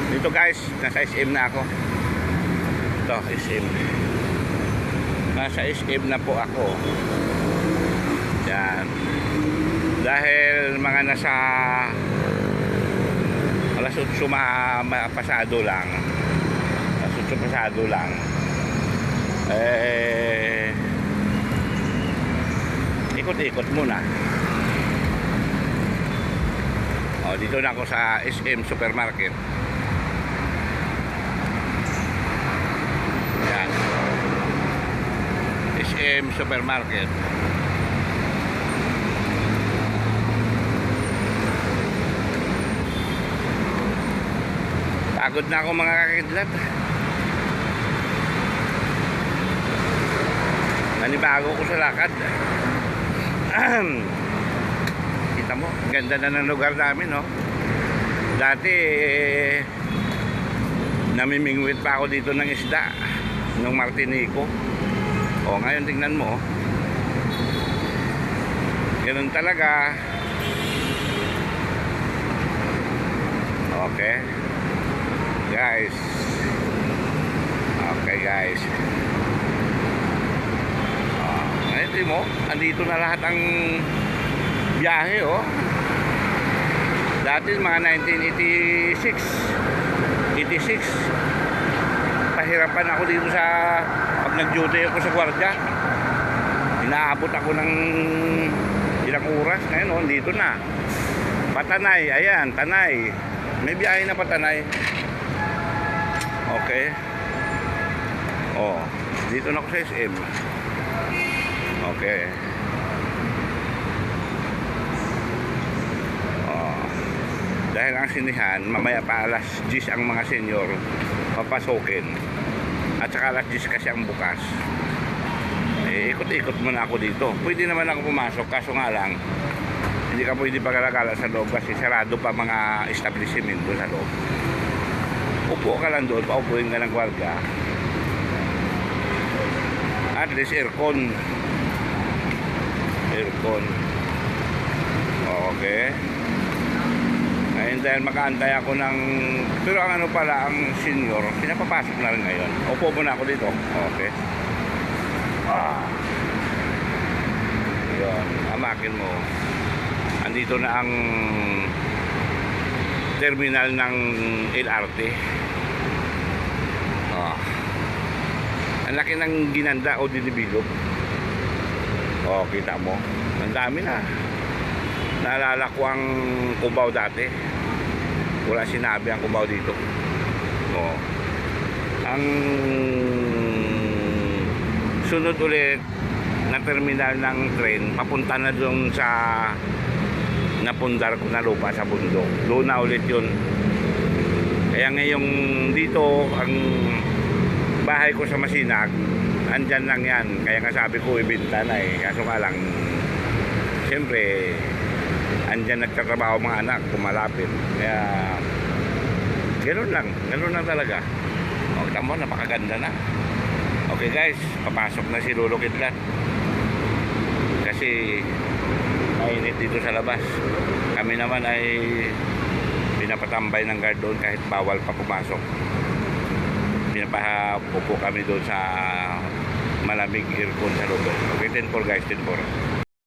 Dito guys, nasa SM na ako. Ito, SM. Nasa SM na po ako. Yan. Dahil mga nasa alas 8 pasado lang. Alas 8 pasado lang. Ikot-ikot muna. Dito na ako sa SM Supermarket. Yan. SM Supermarket. Pagod na ako mga kakidlat. Nanibago ko sa lakad. Kita mo, ganda na ng lugar namin, no? Dati namimingwit pa ako dito ng isda ng Martinico. Ngayon tingnan mo. Ganun talaga. Okay. Guys. Okay, guys. Ngayon mo, andito na lahat ang biyahe, Dati mga 1986 pahirapan ako dito sa pag nag-duty ako sa gwardiya. Inaabot ako ng ilang oras. Ngayon, dito na Patanay, ayan, Tanay. May biyahe na Patanay. Okay. Dito na ako sa SM. Okay. Dahil ang sinihan, mamaya pa alas 10 ang mga senior papasokin. At saka alas 10 kasi ang bukas. Ikot-ikot muna ako dito. Pwede naman ako pumasok, kaso nga lang hindi ka pwede pagkalagala sa loob kasi sarado pa mga establishment doon sa loob. Upo ka lang doon, paupuin ka ng gwardiya. At least aircon. Okay. Ngayon dahil makaantay ako ng... Pero ang ano pala, ang senior, pinapapasok na rin ngayon. Upo muna ako dito. Okay. Yun, amakin mo. Andito na ang terminal ng LRT. Ang laki ng ginanda o dinibilog. Kita mo. Ang dami na. Naalala ko ang Cubao dati. Wala sinabi ang Cubao dito. Ang sunod ulit na terminal ng train, papunta na doon sa napundar ko na lupa sa bundok. Doon na ulit yun. Kaya ngayong dito, ang bahay ko sa Masinag, andyan lang yan. Kaya nga sabi ko, ibinta na Kaso nga lang, siyempre, andyan nagtatrabaho mga anak, kumalapit. Kaya, ganoon lang talaga. Tamo, napakaganda na. Okay guys, papasok na si Lolo Kidlat. Kasi, mainit dito sa labas. Kami naman ay pinapatambay ng guard doon kahit bawal pa pumasok. Pinapapupo kami doon sa malamig aircon sa loob. Okay, 10-4 guys, 10-4.